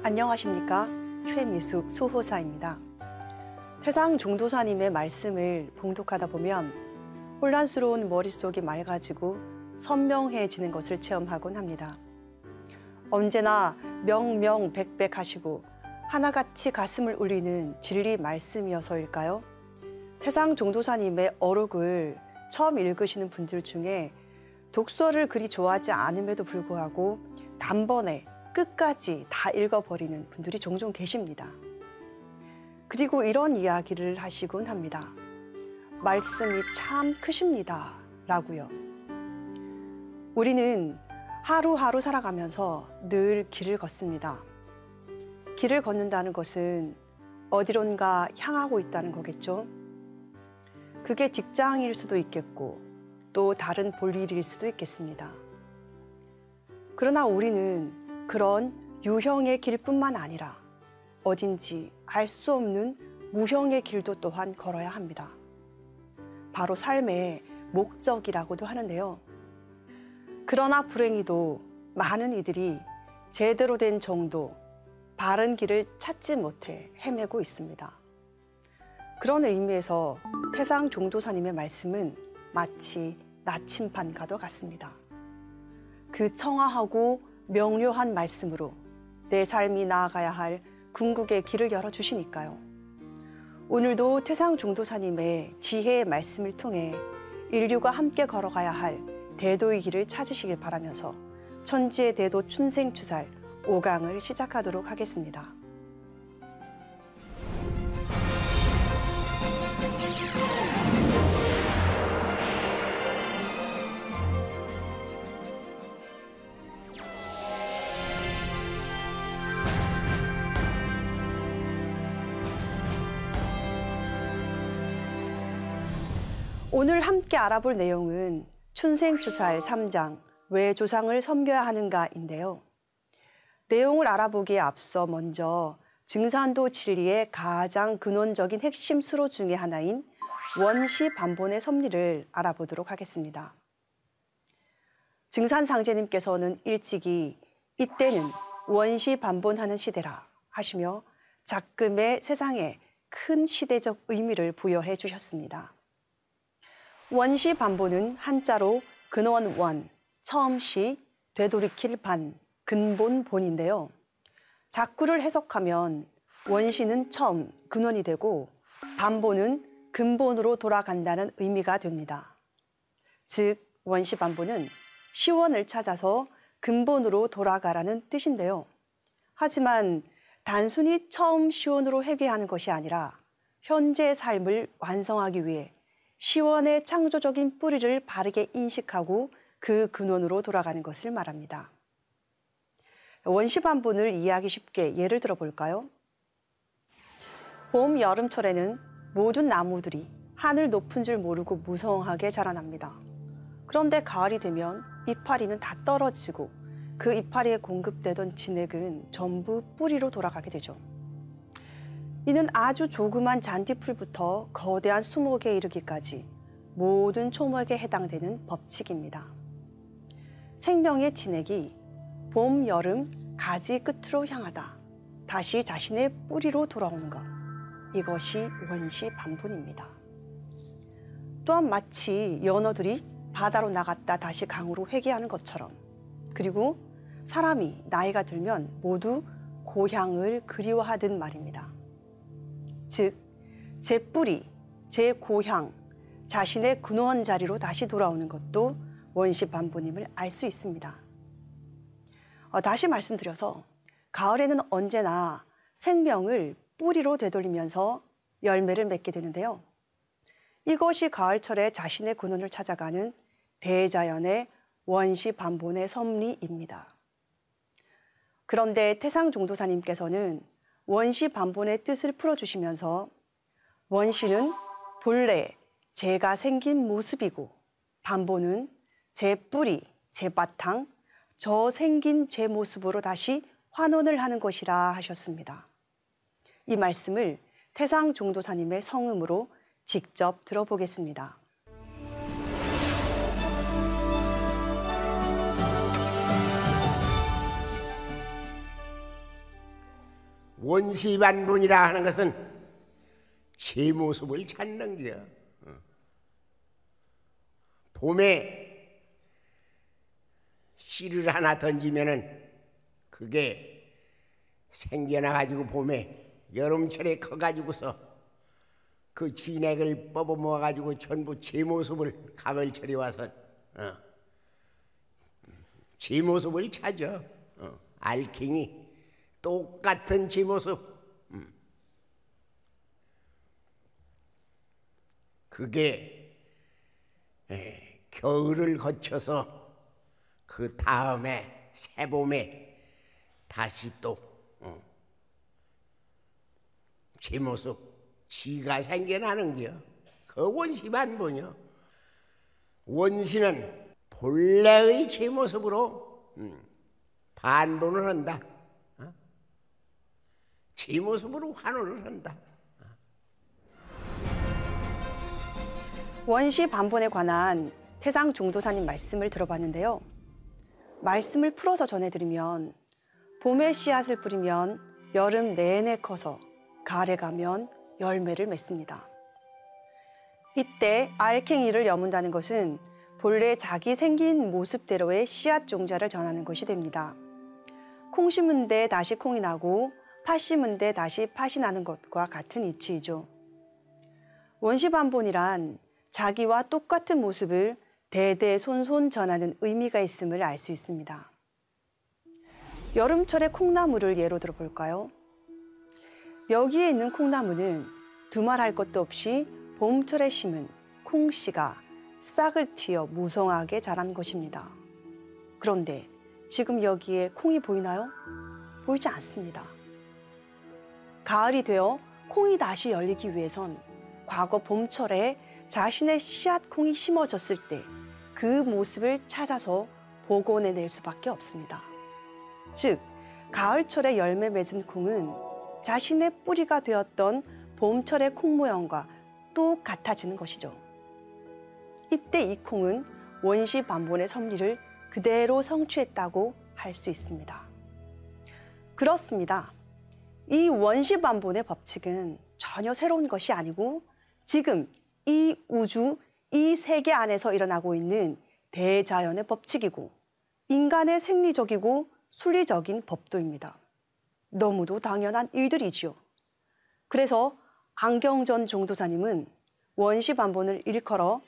안녕하십니까? 최미숙 수호사입니다. 태상 종도사님의 말씀을 봉독하다 보면 혼란스러운 머릿속이 맑아지고 선명해지는 것을 체험하곤 합니다. 언제나 명명백백하시고 하나같이 가슴을 울리는 진리 말씀이어서일까요? 태상 종도사님의 어록을 처음 읽으시는 분들 중에 독서를 그리 좋아하지 않음에도 불구하고 단번에 끝까지 다 읽어버리는 분들이 종종 계십니다. 그리고 이런 이야기를 하시곤 합니다. 말씀이 참 크십니다. 라고요. 우리는 하루하루 살아가면서 늘 길을 걷습니다. 길을 걷는다는 것은 어디론가 향하고 있다는 거겠죠. 그게 직장일 수도 있겠고 또 다른 볼일일 수도 있겠습니다. 그러나 우리는 그런 유형의 길뿐만 아니라 어딘지 알 수 없는 무형의 길도 또한 걸어야 합니다. 바로 삶의 목적이라고도 하는데요. 그러나 불행히도 많은 이들이 제대로 된 정도, 바른 길을 찾지 못해 헤매고 있습니다. 그런 의미에서 태상 종도사님의 말씀은 마치 나침반과도 같습니다. 그 청아하고 명료한 말씀으로 내 삶이 나아가야 할 궁극의 길을 열어주시니까요. 오늘도 태상 종도사님의 지혜의 말씀을 통해 인류가 함께 걸어가야 할 대도의 길을 찾으시길 바라면서 천지의 대도 춘생추살 5강을 시작하도록 하겠습니다. 오늘 함께 알아볼 내용은 춘생추살 3장 왜 조상을 섬겨야 하는가인데요. 내용을 알아보기에 앞서 먼저 증산도 진리의 가장 근원적인 핵심 수로 중의 하나인 원시반본의 섭리를 알아보도록 하겠습니다. 증산상제님께서는 일찍이 이때는 원시반본하는 시대라 하시며 작금의 세상에 큰 시대적 의미를 부여해 주셨습니다. 원시반본은 한자로 근원원, 처음시, 되돌이킬 반, 근본본인데요. 작구를 해석하면 원시는 처음, 근원이 되고 반본은 근본으로 돌아간다는 의미가 됩니다. 즉, 원시반본은 시원을 찾아서 근본으로 돌아가라는 뜻인데요. 하지만 단순히 처음 시원으로 회귀하는 것이 아니라 현재의 삶을 완성하기 위해 시원의 창조적인 뿌리를 바르게 인식하고 그 근원으로 돌아가는 것을 말합니다. 원시반본을 이해하기 쉽게 예를 들어 볼까요? 봄, 여름철에는 모든 나무들이 하늘 높은 줄 모르고 무성하게 자라납니다. 그런데 가을이 되면 이파리는 다 떨어지고 그 이파리에 공급되던 진액은 전부 뿌리로 돌아가게 되죠. 이는 아주 조그만 잔디풀부터 거대한 수목에 이르기까지 모든 초목에 해당되는 법칙입니다. 생명의 진액이 봄, 여름, 가지 끝으로 향하다 다시 자신의 뿌리로 돌아오는 것, 이것이 원시반본입니다. 또한 마치 연어들이 바다로 나갔다 다시 강으로 회귀하는 것처럼, 그리고 사람이 나이가 들면 모두 고향을 그리워하듯 말입니다. 즉, 제 뿌리, 제 고향, 자신의 근원 자리로 다시 돌아오는 것도 원시반본임을 알 수 있습니다. 다시 말씀드려서 가을에는 언제나 생명을 뿌리로 되돌리면서 열매를 맺게 되는데요. 이것이 가을철에 자신의 근원을 찾아가는 대자연의 원시반본의 섭리입니다. 그런데 태상 종도사님께서는 원시반본의 뜻을 풀어주시면서 원시는 본래 제가 생긴 모습이고 반본은 제 뿌리, 제 바탕, 저 생긴 제 모습으로 다시 환원을 하는 것이라 하셨습니다. 이 말씀을 태상 종도사님의 성음으로 직접 들어보겠습니다. 원시반분이라 하는 것은 제 모습을 찾는 거야. 봄에 씨를 하나 던지면은 그게 생겨나 가지고 봄에 여름철에 커 가지고서 그 진액을 뽑아 모아 가지고 전부 제 모습을 가을철에 와서 제 모습을 찾아. 알갱이 똑같은 제 모습. 그게 겨울을 거쳐서 그 다음에 새봄에 다시 또 제 모습 지가 생겨나는겨. 그 원시반분이요. 원시는 본래의 제 모습으로 반분을 한다. 제 모습으로 환원을 한다. 원시 반본에 관한 태상 종도사님 말씀을 들어봤는데요. 말씀을 풀어서 전해드리면 봄에 씨앗을 뿌리면 여름 내내 커서 가을에 가면 열매를 맺습니다. 이때 알갱이를 여문다는 것은 본래 자기 생긴 모습대로의 씨앗 종자를 전하는 것이 됩니다. 콩 심은 데 다시 콩이 나고 팥 심은 데 다시 팥이 나는 것과 같은 이치이죠. 원시반본이란 자기와 똑같은 모습을 대대손손 전하는 의미가 있음을 알 수 있습니다. 여름철의 콩나물을 예로 들어볼까요? 여기에 있는 콩나물은 두말할 것도 없이 봄철에 심은 콩씨가 싹을 틔어 무성하게 자란 것입니다. 그런데 지금 여기에 콩이 보이나요? 보이지 않습니다. 가을이 되어 콩이 다시 열리기 위해선 과거 봄철에 자신의 씨앗 콩이 심어졌을 때 그 모습을 찾아서 복원해낼 수밖에 없습니다. 즉, 가을철에 열매 맺은 콩은 자신의 뿌리가 되었던 봄철의 콩 모양과 똑같아지는 것이죠. 이때 이 콩은 원시 반본의 섭리를 그대로 성취했다고 할 수 있습니다. 그렇습니다. 이 원시 반본의 법칙은 전혀 새로운 것이 아니고 지금 이 우주, 이 세계 안에서 일어나고 있는 대자연의 법칙이고 인간의 생리적이고 순리적인 법도입니다. 너무도 당연한 일들이지요. 그래서 안경전 종도사님은 원시 반본을 일컬어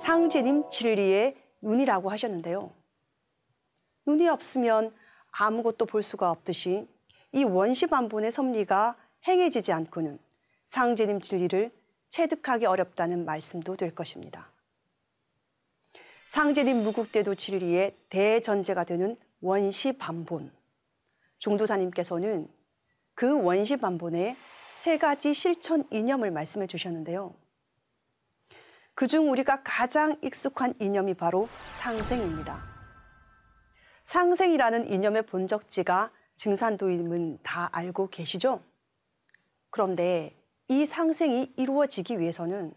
상제님 진리의 눈이라고 하셨는데요. 눈이 없으면 아무것도 볼 수가 없듯이 이 원시 반본의 섭리가 행해지지 않고는 상제님 진리를 체득하기 어렵다는 말씀도 될 것입니다. 상제님 무국대도 진리의 대전제가 되는 원시 반본. 종도사님께서는 그 원시 반본의 세 가지 실천 이념을 말씀해 주셨는데요. 그중 우리가 가장 익숙한 이념이 바로 상생입니다. 상생이라는 이념의 본적지가 증산도임은 다 알고 계시죠? 그런데 이 상생이 이루어지기 위해서는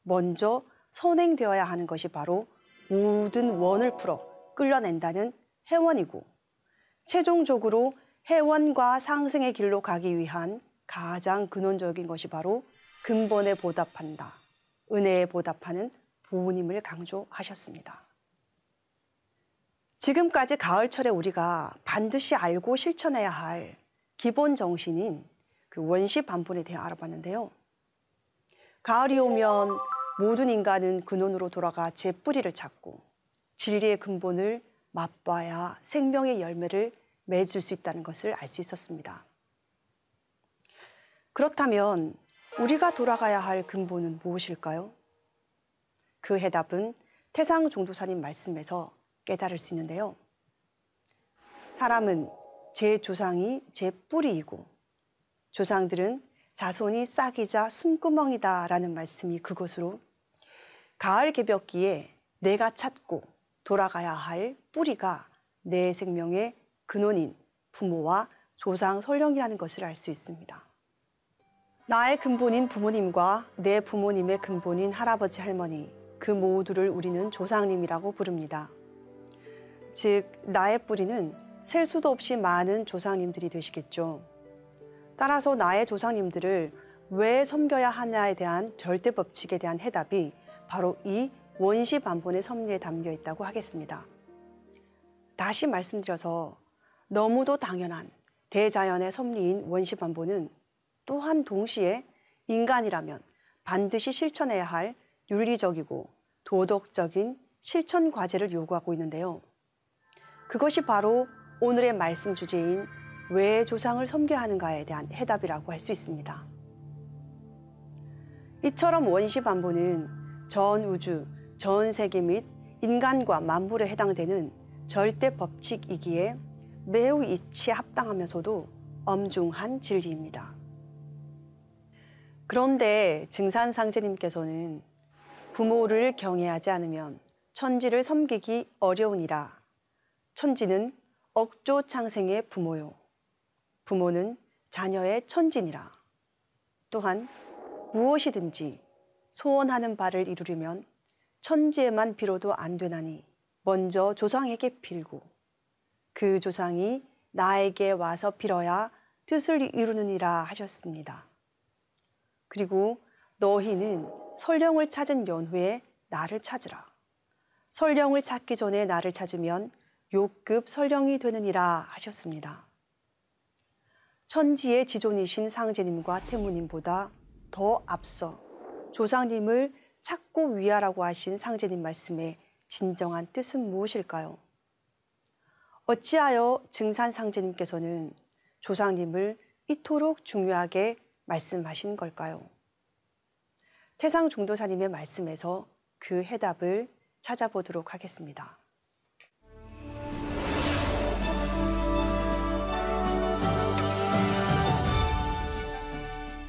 먼저 선행되어야 하는 것이 바로 모든 원을 풀어 끌어낸다는 해원이고 최종적으로 해원과 상생의 길로 가기 위한 가장 근원적인 것이 바로 근본에 보답한다, 은혜에 보답하는 보호님을 강조하셨습니다. 지금까지 가을철에 우리가 반드시 알고 실천해야 할 기본 정신인 그 원시 반본에 대해 알아봤는데요. 가을이 오면 모든 인간은 근원으로 돌아가 제 뿌리를 찾고 진리의 근본을 맛봐야 생명의 열매를 맺을 수 있다는 것을 알 수 있었습니다. 그렇다면 우리가 돌아가야 할 근본은 무엇일까요? 그 해답은 태상 종도사님 말씀에서 깨달을 수 있는데요. 사람은 제 조상이 제 뿌리이고 조상들은 자손이 싹이자 숨구멍이다라는 말씀이 그것으로 가을 개벽기에 내가 찾고 돌아가야 할 뿌리가 내 생명의 근원인 부모와 조상 설령이라는 것을 알 수 있습니다. 나의 근본인 부모님과 내 부모님의 근본인 할아버지 할머니, 그 모두를 우리는 조상님이라고 부릅니다. 즉 나의 뿌리는 셀 수도 없이 많은 조상님들이 되시겠죠. 따라서 나의 조상님들을 왜 섬겨야 하냐에 대한 절대 법칙에 대한 해답이 바로 이 원시반본의 섭리에 담겨 있다고 하겠습니다. 다시 말씀드려서 너무도 당연한 대자연의 섭리인 원시반본은 또한 동시에 인간이라면 반드시 실천해야 할 윤리적이고 도덕적인 실천 과제를 요구하고 있는데요. 그것이 바로 오늘의 말씀 주제인 왜 조상을 섬겨야 하는가에 대한 해답이라고 할 수 있습니다. 이처럼 원시반본은 전 우주, 전 세계 및 인간과 만물에 해당되는 절대 법칙이기에 매우 이치에 합당하면서도 엄중한 진리입니다. 그런데 증산상제님께서는 부모를 경외하지 않으면 천지를 섬기기 어려우니라. 천지는 억조 창생의 부모요. 부모는 자녀의 천지니라. 또한 무엇이든지 소원하는 바를 이루려면 천지에만 빌어도 안 되나니 먼저 조상에게 빌고 그 조상이 나에게 와서 빌어야 뜻을 이루느니라 하셨습니다. 그리고 너희는 설령을 찾은 연후에 나를 찾으라. 설령을 찾기 전에 나를 찾으면 요급 설령이 되느니라 하셨습니다. 천지의 지존이신 상제님과 태무님보다 더 앞서 조상님을 찾고 위하라고 하신 상제님 말씀의 진정한 뜻은 무엇일까요? 어찌하여 증산상제님께서는 조상님을 이토록 중요하게 말씀하신 걸까요? 태상종도사님의 말씀에서 그 해답을 찾아보도록 하겠습니다.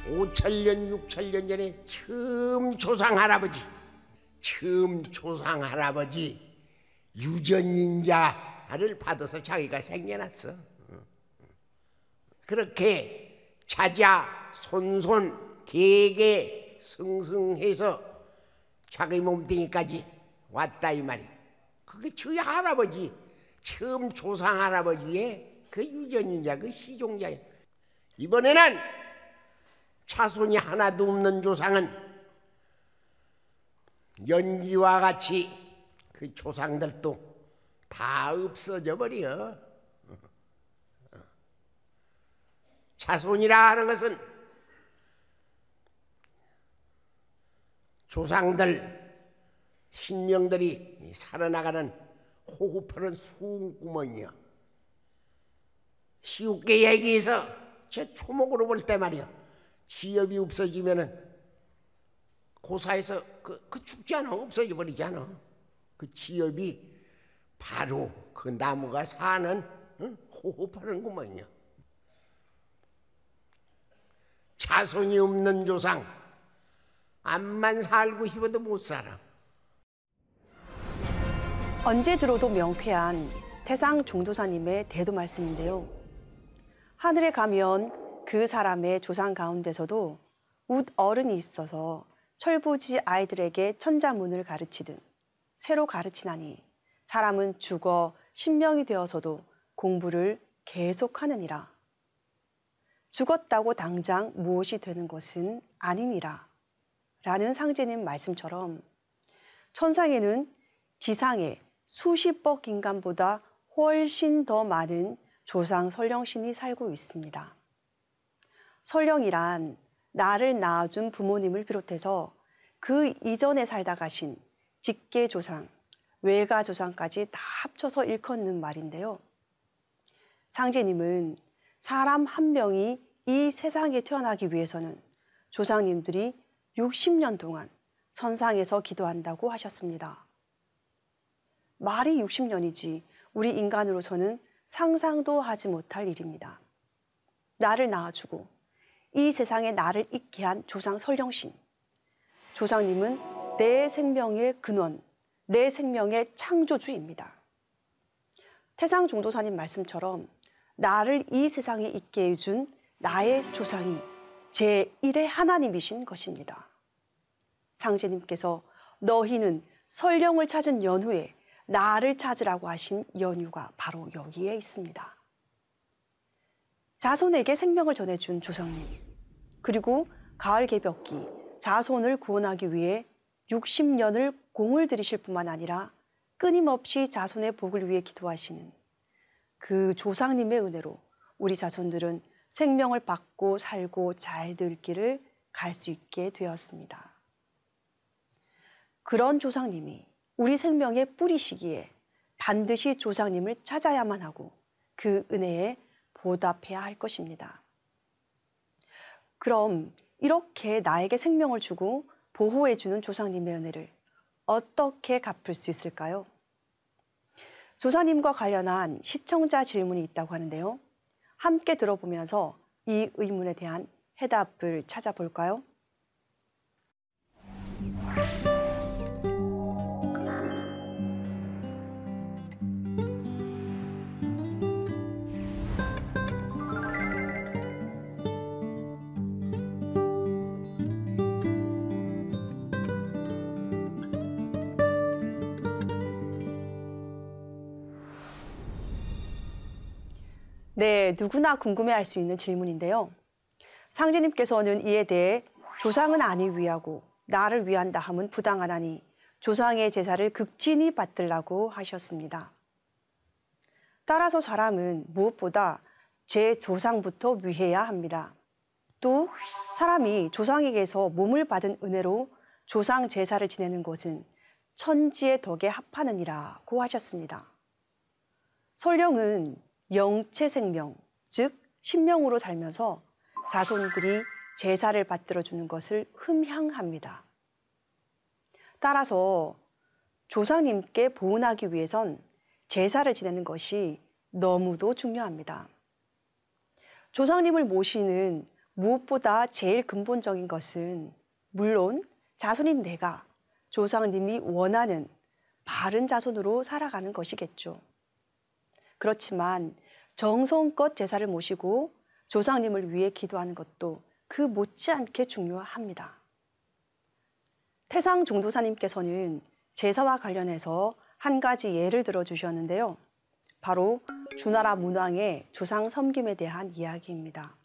5천년, 6천년 전에 처음 조상할아버지 유전인자를 받아서 자기가 생겨났어. 그렇게 자자, 손손, 계계 승승해서 자기 몸뚱이까지 왔다 이 말이야. 그게 저희 할아버지, 처음 조상할아버지의 그 유전인자, 그 시종자야. 이번에는 자손이 하나도 없는 조상은 연기와 같이 그 조상들도 다 없어져 버려. 자손이라 하는 것은 조상들, 신명들이 살아나가는 호흡하는 수구멍이야. 쉽게 얘기해서 저 초목으로 볼 때 말이야. 지엽이 없어지면은 고사에서 그 죽지 않아, 없어져 버리지 않아. 그 지엽이 바로 그 나무가 사는 호흡하는 구멍이야. 자손이 없는 조상, 암만 살고 싶어도 못 살아. 언제 들어도 명쾌한 태상종도사님의 대도 말씀인데요. 하늘에 가면 그 사람의 조상 가운데서도 웃 어른이 있어서 철부지 아이들에게 천자문을 가르치듯 새로 가르치나니 사람은 죽어 신명이 되어서도 공부를 계속하느니라. 죽었다고 당장 무엇이 되는 것은 아니니라. 라는 상제님 말씀처럼 천상에는 지상의 수십억 인간보다 훨씬 더 많은 조상 설령신이 살고 있습니다. 설령이란 나를 낳아준 부모님을 비롯해서 그 이전에 살다 가신 직계조상, 외가조상까지 다 합쳐서 일컫는 말인데요. 상제님은 사람 한 명이 이 세상에 태어나기 위해서는 조상님들이 60년 동안 선상에서 기도한다고 하셨습니다. 말이 60년이지 우리 인간으로서는 상상도 하지 못할 일입니다. 나를 낳아주고 이 세상에 나를 있게 한 조상 설령신. 조상님은 내 생명의 근원, 내 생명의 창조주입니다. 태상종도사님 말씀처럼 나를 이 세상에 있게 해준 나의 조상이 제1의 하나님이신 것입니다. 상제님께서 너희는 설령을 찾은 연후에 나를 찾으라고 하신 연유가 바로 여기에 있습니다. 자손에게 생명을 전해준 조상님, 그리고 가을 개벽기 자손을 구원하기 위해 60년을 공을 들이실 뿐만 아니라 끊임없이 자손의 복을 위해 기도하시는 그 조상님의 은혜로 우리 자손들은 생명을 받고 살고 잘 될 길을 갈 수 있게 되었습니다. 그런 조상님이 우리 생명의 뿌리시기에 반드시 조상님을 찾아야만 하고 그 은혜에 보답해야 할 것입니다. 그럼 이렇게 나에게 생명을 주고 보호해주는 조상님의 은혜를 어떻게 갚을 수 있을까요? 조상님과 관련한 시청자 질문이 있다고 하는데요. 함께 들어보면서 이 의문에 대한 해답을 찾아볼까요? 네, 누구나 궁금해할 수 있는 질문인데요. 상제님께서는 이에 대해 조상은 아니 위하고 나를 위한다 함은 부당하나니 조상의 제사를 극진히 받들라고 하셨습니다. 따라서 사람은 무엇보다 제 조상부터 위해야 합니다. 또 사람이 조상에게서 몸을 받은 은혜로 조상 제사를 지내는 것은 천지의 덕에 합하느니라고 하셨습니다. 설령은 영체 생명, 즉 신명으로 살면서 자손들이 제사를 받들어 주는 것을 흠향합니다. 따라서 조상님께 보은하기 위해선 제사를 지내는 것이 너무도 중요합니다. 조상님을 모시는 무엇보다 제일 근본적인 것은 물론 자손인 내가 조상님이 원하는 바른 자손으로 살아가는 것이겠죠. 그렇지만 정성껏 제사를 모시고 조상님을 위해 기도하는 것도 그 못지않게 중요합니다. 태상 종도사님께서는 제사와 관련해서 한 가지 예를 들어 주셨는데요. 바로 주나라 문왕의 조상 섬김에 대한 이야기입니다.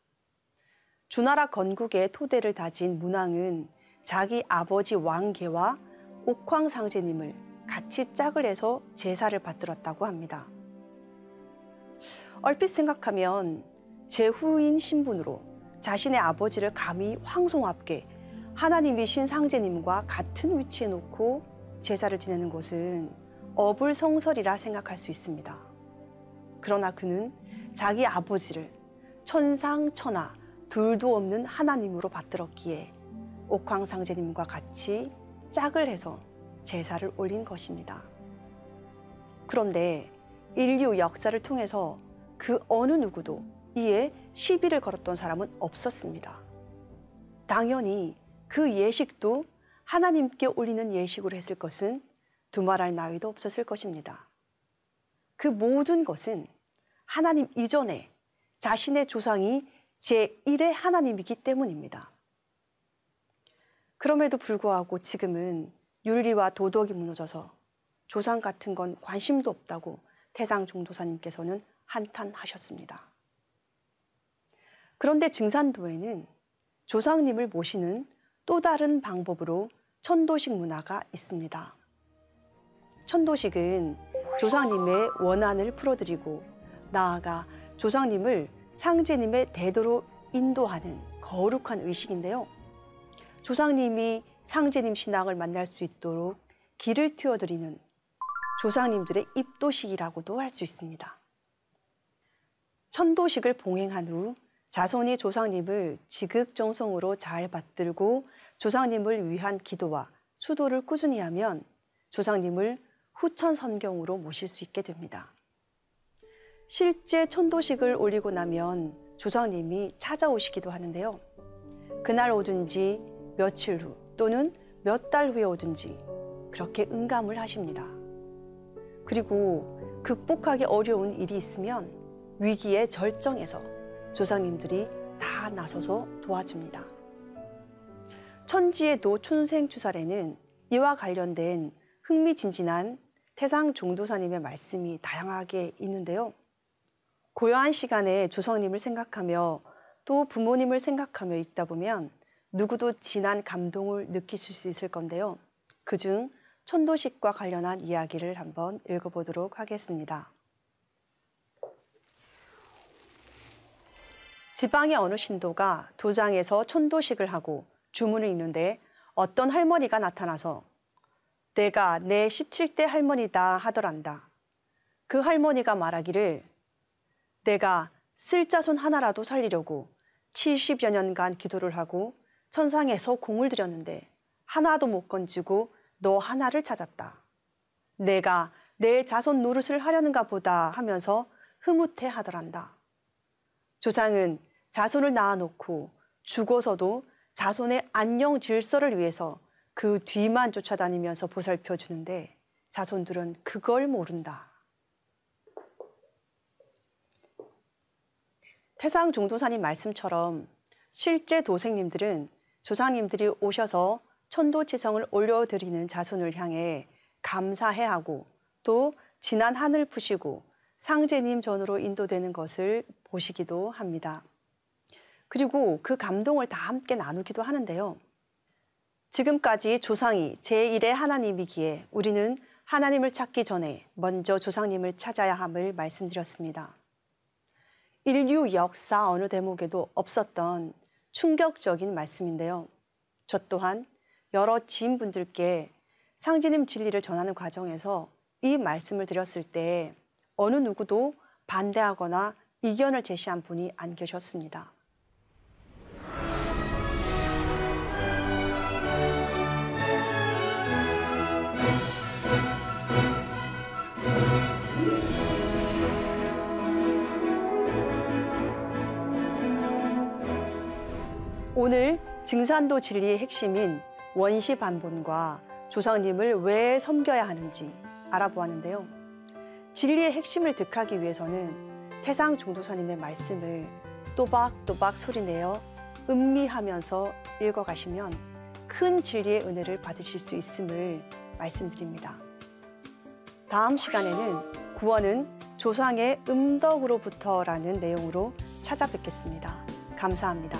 주나라 건국의 토대를 다진 문왕은 자기 아버지 왕계와 옥황상제님을 같이 짝을 해서 제사를 받들었다고 합니다. 얼핏 생각하면 제후인 신분으로 자신의 아버지를 감히 황송하게 하나님이신 상제님과 같은 위치에 놓고 제사를 지내는 것은 어불성설이라 생각할 수 있습니다. 그러나 그는 자기 아버지를 천상천하 둘도 없는 하나님으로 받들었기에 옥황상제님과 같이 짝을 해서 제사를 올린 것입니다. 그런데 인류 역사를 통해서 그 어느 누구도 이에 시비를 걸었던 사람은 없었습니다. 당연히 그 예식도 하나님께 올리는 예식으로 했을 것은 두말할 나위도 없었을 것입니다. 그 모든 것은 하나님 이전에 자신의 조상이 제1의 하나님이기 때문입니다. 그럼에도 불구하고 지금은 윤리와 도덕이 무너져서 조상 같은 건 관심도 없다고 태상 종도사님께서는 한탄하셨습니다. 그런데 증산도에는 조상님을 모시는 또 다른 방법으로 천도식 문화가 있습니다. 천도식은 조상님의 원한을 풀어드리고 나아가 조상님을 상제님의 대도로 인도하는 거룩한 의식인데요. 조상님이 상제님 신앙을 만날 수 있도록 길을 트워드리는 조상님들의 입도식이라고도 할 수 있습니다. 천도식을 봉행한 후 자손이 조상님을 지극정성으로 잘 받들고 조상님을 위한 기도와 수도를 꾸준히 하면 조상님을 후천선경으로 모실 수 있게 됩니다. 실제 천도식을 올리고 나면 조상님이 찾아오시기도 하는데요. 그날 오든지 며칠 후 또는 몇 달 후에 오든지 그렇게 응감을 하십니다. 그리고 극복하기 어려운 일이 있으면 위기의 절정에서 조상님들이 다 나서서 도와줍니다. 천지의 춘생추살에는 이와 관련된 흥미진진한 태상 종도사님의 말씀이 다양하게 있는데요. 고요한 시간에 조상님을 생각하며 또 부모님을 생각하며 읽다 보면 누구도 진한 감동을 느끼실 수 있을 건데요. 그중 천도식과 관련한 이야기를 한번 읽어보도록 하겠습니다. 지방의 어느 신도가 도장에서 천도식을 하고 주문을 읽는데 어떤 할머니가 나타나서 내가 내 17대 할머니다 하더란다. 그 할머니가 말하기를 내가 쓸자손 하나라도 살리려고 70여 년간 기도를 하고 천상에서 공을 들였는데 하나도 못 건지고 너 하나를 찾았다. 내가 내 자손 노릇을 하려는가 보다 하면서 흐뭇해 하더란다. 조상은 자손을 낳아놓고 죽어서도 자손의 안녕 질서를 위해서 그 뒤만 쫓아다니면서 보살펴 주는데 자손들은 그걸 모른다. 태상종도사님 말씀처럼 실제 도생님들은 조상님들이 오셔서 천도치성을 올려드리는 자손을 향해 감사해하고 또 지난 한을 푸시고 상제님 전으로 인도되는 것을 보시기도 합니다. 그리고 그 감동을 다 함께 나누기도 하는데요. 지금까지 조상이 제1의 하나님이기에 우리는 하나님을 찾기 전에 먼저 조상님을 찾아야 함을 말씀드렸습니다. 인류 역사 어느 대목에도 없었던 충격적인 말씀인데요. 저 또한 여러 지인분들께 상제님 진리를 전하는 과정에서 이 말씀을 드렸을 때 어느 누구도 반대하거나 이견을 제시한 분이 안 계셨습니다. 오늘 증산도 진리의 핵심인 원시반본과 조상님을 왜 섬겨야 하는지 알아보았는데요. 진리의 핵심을 득하기 위해서는 태상종도사님의 말씀을 또박또박 소리내어 음미하면서 읽어가시면 큰 진리의 은혜를 받으실 수 있음을 말씀드립니다. 다음 시간에는 구원은 조상의 음덕으로부터라는 내용으로 찾아뵙겠습니다. 감사합니다.